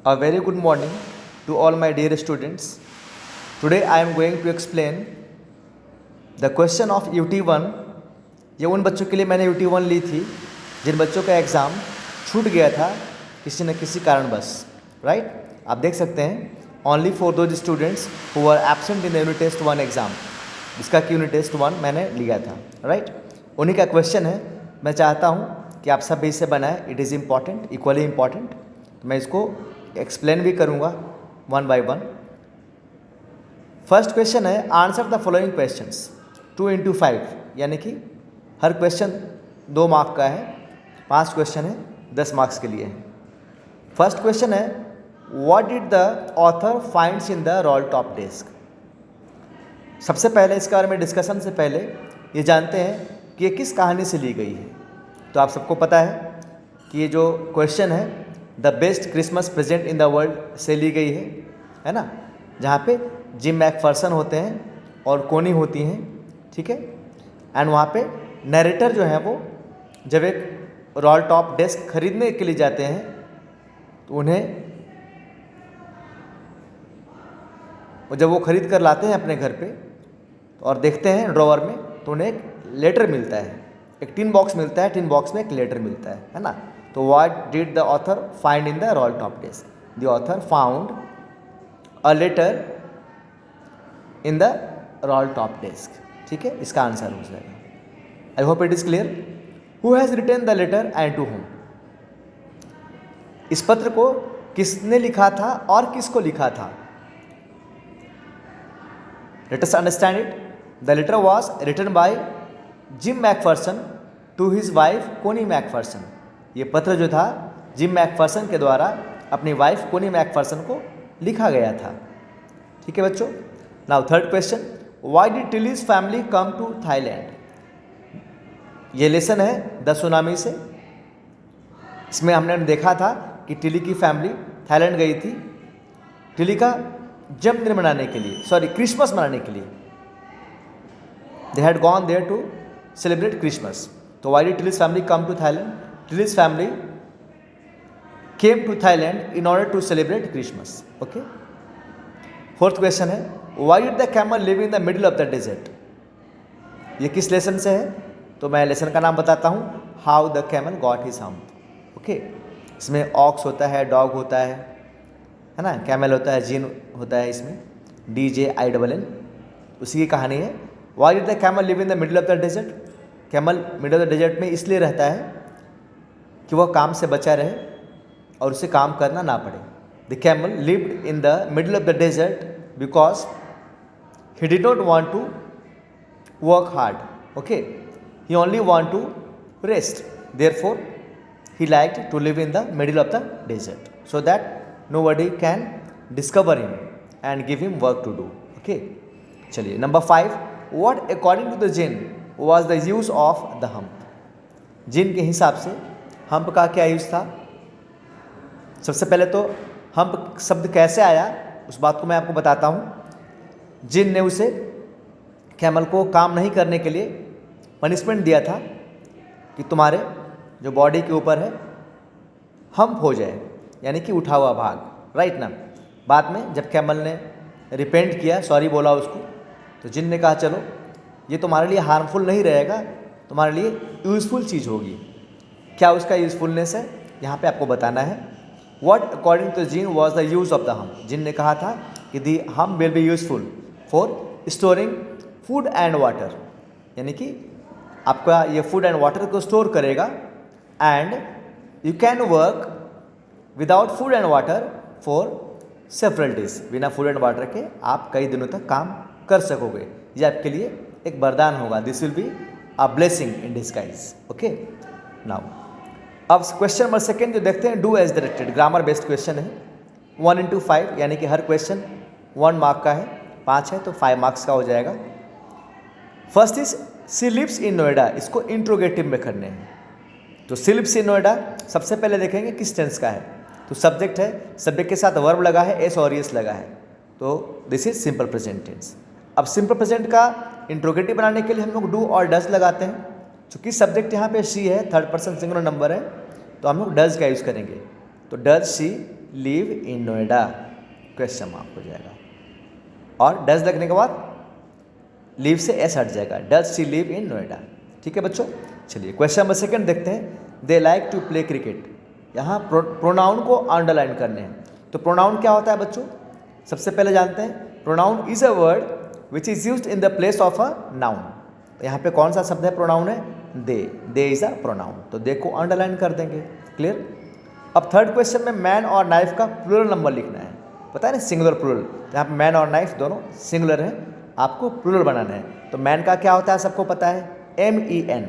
A very good morning to all my dear students. Today I am going to explain the question of UT1. ये उन बच्चों के लिए मैंने UT1 ली थी जिन बच्चों का एग्ज़ाम छूट गया था किसी न किसी कारणवश, राइट। आप देख सकते हैं only for those students who are absent in the unit test 1 exam, जिसका कि यूनिट टेस्ट 1 मैंने लिया था, राइट। उन्हीं का क्वेश्चन है। मैं चाहता हूँ कि आप सब भी इसे बनाएं। It is important, equally important. तो मैं इसको एक्सप्लेन भी करूँगा one by one. First question है, answer the following questions 2 into 5, यानी कि हर क्वेश्चन 2 मार्क का है। 5 क्वेश्चन है, 10 मार्क्स के लिए है। फर्स्ट क्वेश्चन है, what did the author finds in the roll top desk. सबसे पहले इसके बारे में डिस्कशन से पहले ये जानते हैं कि ये किस कहानी से ली गई है। तो आप सबको पता है कि ये जो क्वेश्चन है the best Christmas present in the world से ली गई है ना, जहाँ पे जिम मैकफर्सन होते हैं और कोनी होती हैं, ठीक है। एंड वहाँ पे नरेटर जो है वो जब एक रोल टॉप डेस्क खरीदने के लिए जाते हैं तो उन्हें जब वो खरीद कर लाते हैं अपने घर पे और देखते हैं ड्रॉवर में तो उन्हें एक लेटर मिलता है, एक टिन बॉक्स मिलता है। टिन बॉक्स में एक लेटर मिलता है ना। तो what did the author find in the roll top desk? The author found a letter in the roll top desk, ठीक है। इसका आंसर हो जाएगा। I hope it is clear. Who has written the letter and to whom? इस पत्र को किसने लिखा था और किसको लिखा था? Let us understand it. The letter was written by Jim McPherson to his wife Connie McPherson. ये पत्र जो था जिम मैकफर्सन के द्वारा अपनी वाइफ कोनी मैकफर्सन को लिखा गया था, ठीक है बच्चों। Now third question, why did Tilly's family come to Thailand? ये लेसन है द सुनामी से। इसमें हमने देखा था कि टिली की फैमिली थाईलैंड गई थी टिली का जन्मदिन मनाने के लिए, सॉरी क्रिसमस मनाने के लिए। They had gone there to celebrate Christmas. तो why did Tilly's family come to Thailand? Tilly's family came to Thailand in order to celebrate Christmas, okay. Fourth question है, why did the camel live in the middle of the desert? ये किस lesson से है? तो मैं lesson का नाम बताता हूँ, how the camel got his hump, okay. इसमें ऑक्स होता है, डॉग होता है ना, कैमल होता है, जीन होता है, इसमें DJINN, उसी की कहानी है। Why did the camel live in the middle of the desert? Camel middle of the desert में इसलिए रहता है कि वह काम से बचा रहे और उसे काम करना ना पड़े। The camel lived in the middle of the desert because he did not want to work hard, okay, he only want to rest, therefore he liked to live in the middle of the desert so that nobody can discover him and give him work to do, okay। चलिए number 5, what according to the Jain was the use of the hump? जिन के हिसाब से hump का क्या use था? सबसे पहले तो हम्प शब्द कैसे आया उस बात को मैं आपको बताता हूँ। जिन ने उसे कैमल को काम नहीं करने के लिए पनिशमेंट दिया था कि तुम्हारे जो बॉडी के ऊपर है हम्प हो जाए, यानी कि उठा हुआ भाग, राइट ना। बाद में जब कैमल ने रिपेंट किया, सॉरी बोला उसको, तो जिन ने कहा चलो ये तुम्हारे लिए हार्मफुल नहीं रहेगा, तुम्हारे लिए यूज़फुल चीज़ होगी। क्या उसका यूज़फुलनेस है यहाँ पे आपको बताना है। What according to jinn was the use of the hump? Jinn ने कहा था कि the hump will be useful for storing food and water, यानी कि आपका ये फूड एंड वाटर को स्टोर करेगा। And you can work without food and water for several days, बिना फूड एंड वाटर के आप कई दिनों तक काम कर सकोगे। ये आपके लिए एक वरदान होगा। This will be a blessing in disguise, okay. Now अब क्वेश्चन नंबर 2 जो देखते हैं, do as directed, grammar based question है। 1 into 5, यानी कि हर क्वेश्चन 1 मार्क का है, 5 है तो 5 मार्क्स का हो जाएगा। First is she lives in Noida, इसको इंट्रोगेटिव में करने हैं। तो सी लिव्स इन नोएडा सबसे पहले देखेंगे किस टेंस का है। तो सब्जेक्ट है, सब्जेक्ट के साथ वर्ब लगा है, एस और एस लगा है, तो this is simple present tense. अब सिंपल प्रेजेंट का इंट्रोगेटिव बनाने के लिए हम लोग डू और डज लगाते हैं। चूँकि सब्जेक्ट यहाँ पे शी है, थर्ड पर्सन सिंगुलर नंबर है, तो हम लोग डज का यूज़ करेंगे। तो does she live in Noida, question mark हो जाएगा। और डज लगने के बाद लिव से एस हट जाएगा, does she live in Noida. ठीक है बच्चों, चलिए क्वेश्चन नंबर सेकंड देखते हैं। They like to play cricket. यहाँ प्रोनाउन को अंडरलाइन करने हैं। तो प्रोनाउन क्या होता है बच्चों? सबसे पहले जानते हैं, pronoun is a word which is used in the place of a noun. यहाँ पे कौन सा शब्द है? प्रोनाउन है दे इज अ प्रोनाउन, तो दे को अंडरलाइन कर देंगे। क्लियर। अब थर्ड क्वेश्चन में मैन और नाइफ का प्लूरल नंबर लिखना है। पता है ना, सिंगुलर प्लूरल, यहाँ पे मैन और नाइफ दोनों सिंगुलर है, आपको प्लूरल बनाना है। तो मैन का क्या होता है सबको पता है, MEN,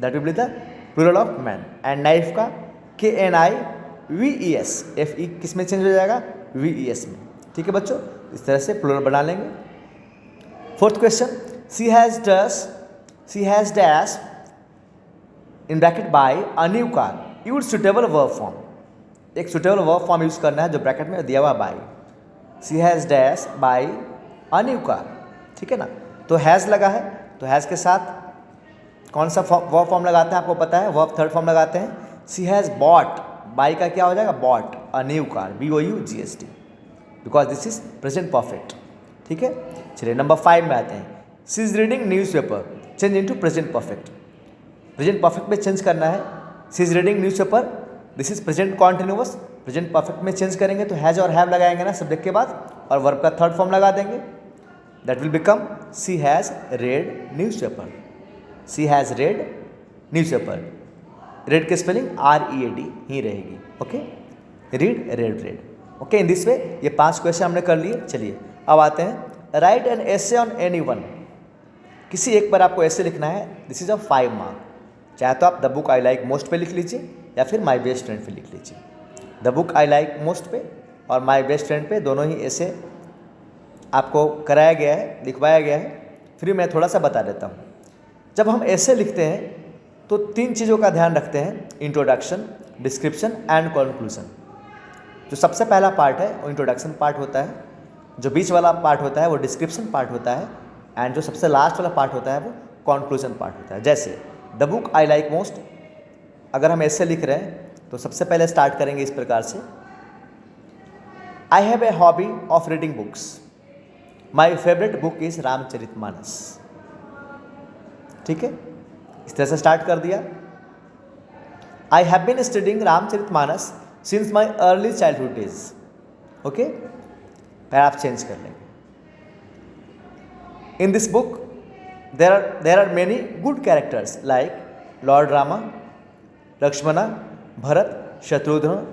that will be the plural of man. And knife का KNIVES, FE किस में चेंज हो जाएगा? VES में। ठीक है बच्चों, इस तरह से प्लूरल बना लेंगे। Fourth question, she has dash in bracket buy a new car, use suitable verb form. एक सुटेबल वर्ब फॉर्म यूज करना है जो ब्रैकेट में दिया हुआ buy. She has dash buy a new car, ठीक है ना। तो हैज़ लगा है, तो हैज़ के साथ कौन सा वर्ब फॉर्म लगाते हैं आपको पता है? वर्ब थर्ड फॉर्म लगाते हैं। शी हैज़ बॉट, बाय का क्या हो जाएगा? Bought a new car, BOUGHT, because this is present perfect. ठीक है, चलिए नंबर 5 में आते हैं। She is reading news paper, change into present perfect. Present perfect में चेंज करना है। She is reading news paper, this is present continuous. Present perfect में चेंज करेंगे तो हैज़ और हैव लगाएंगे ना सब्जेक्ट के बाद, और वर्ब का थर्ड फॉर्म लगा देंगे। That will become she has red news paper. She has red news paper. Red की स्पेलिंग READ ही रहेगी। Okay, read, red. Okay, in this way ये 5 क्वेश्चन हमने कर लिए। चलिए अब आते हैं, right an essay on anyone. किसी एक पर आपको ऐसे लिखना है, दिस इज अ 5 मार्क। चाहे तो आप the book I like most पे लिख लीजिए या फिर माई बेस्ट फ्रेंड पे लिख लीजिए। The book I like most पे और माई बेस्ट फ्रेंड पे दोनों ही ऐसे आपको कराया गया है, लिखवाया गया है। फिर मैं थोड़ा सा बता देता हूँ। जब हम ऐसे लिखते हैं तो 3 चीज़ों का ध्यान रखते हैं, इंट्रोडक्शन, डिस्क्रिप्शन एंड कंक्लूजन। जो सबसे पहला पार्ट है वो इंट्रोडक्शन पार्ट होता है, जो बीच वाला पार्ट होता है वो डिस्क्रिप्शन पार्ट होता है, एंड जो सबसे लास्ट वाला पार्ट होता है वो कंक्लूजन पार्ट होता है। जैसे the book I like most, अगर हम ऐसे लिख रहे हैं तो सबसे पहले स्टार्ट करेंगे इस प्रकार से, I have a hobby of reading books, my favourite book is Ramcharitmanas. ठीक है, इस तरह से स्टार्ट कर दिया। I have been studying Ramcharitmanas since my early childhood days. Okay, फिर आप चेंज कर लेंगे। In this book there are many good characters like lord Rama, Lakshmana, Bharat, Shatrughna,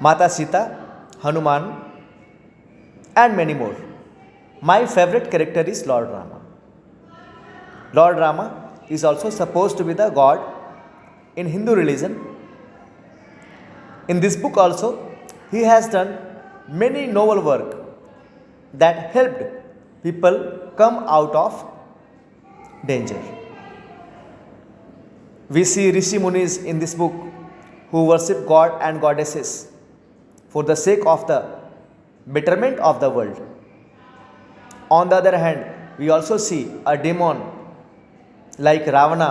Mata Sita, Hanuman and many more. My favourite character is lord Rama. Lord Rama is also supposed to be the god in Hindu religion. In this book also, he has done many noble work that helped people come out of danger. We see Rishi Munis in this book who worship God and goddesses for the sake of the betterment of the world. On the other hand, we also see a demon like Ravana,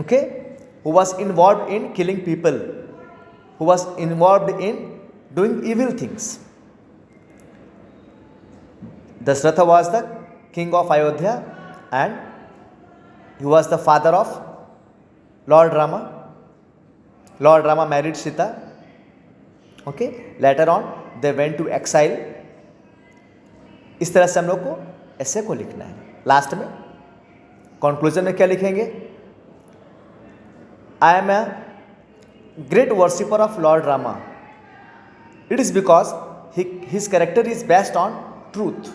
okay, who was involved in killing people, who was involved in doing evil things. Dasharatha was the king of Ayodhya and he was the father of Lord Rama. Lord Rama married Sita. Okay, later on they went to exile. इस तरह से हम लोग को ऐसे को लिखना है। लास्ट में कंक्लूजन में क्या लिखेंगे? I am a great worshipper of Lord Rama. It is because his character is based on truth.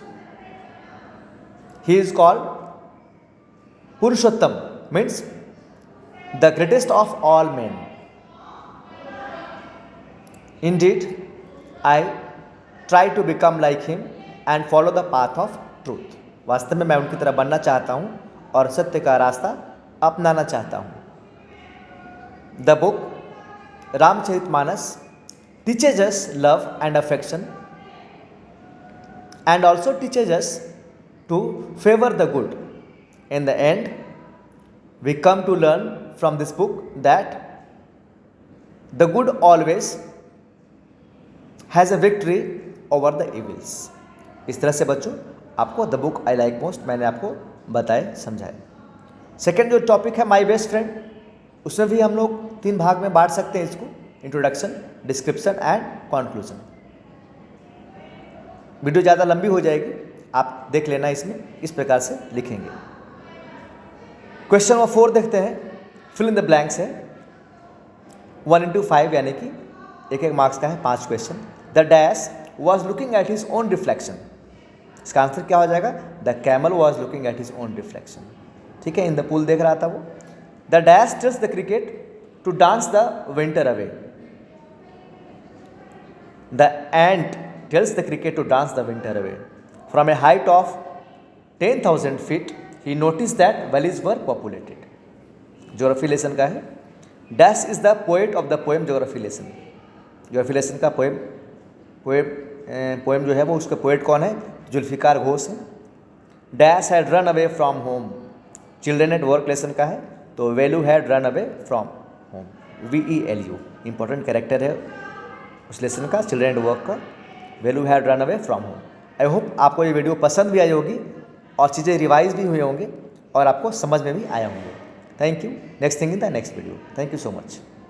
He is called Purushottam, means the greatest of all men. Indeed, I try to become like him and follow the path of truth. वास्तव में मैं उनकी तरह बनना चाहता हूँ और सत्य का रास्ता अपनाना चाहता हूँ. The book Ramcharitmanas teaches us love and affection and also teaches us to favor the good. In the end, we come to learn from this book that the good always has a victory over the evils. इस तरह से बच्चों आपको the book I like most मैंने आपको बताए समझाए। Second जो टॉपिक है माई बेस्ट फ्रेंड, उसमें भी हम लोग 3 भाग में बांट सकते हैं इसको, introduction, description and conclusion. Video ज़्यादा लंबी हो जाएगी, आप देख लेना, इसमें इस प्रकार से लिखेंगे। क्वेश्चन नंबर 4 देखते हैं, फिल इन द ब्लैंक्स है 1 into 5 यानी कि एक मार्क्स का है 5 question. The dash was looking at his own reflection, इसका आंसर क्या हो जाएगा? The camel was looking at his own reflection. ठीक है, इन द पूल देख रहा था वो। The dash tells the cricket to dance the winter away, the ant tells the cricket to dance the winter away. From a height of 10,000 feet, he noticed that valleys were populated. Geography lesson का है। Dash is the poet of the poem Geography lesson. Geography lesson का poem जो है वो उसका poet कौन है? जुल्फिकार घोष है। Dash had run away from home. Children at work lesson का है, तो Velu had run away from home. VELU important character है उस लेसन का, चिल्ड्रन एट वर्क का। Velu had run away from home. I hope आपको ये वीडियो पसंद भी आई होगी और चीज़ें रिवाइज भी हुए होंगे और आपको समझ में भी आया होंगे। Thank you. Next thing in the next video. Thank you so much.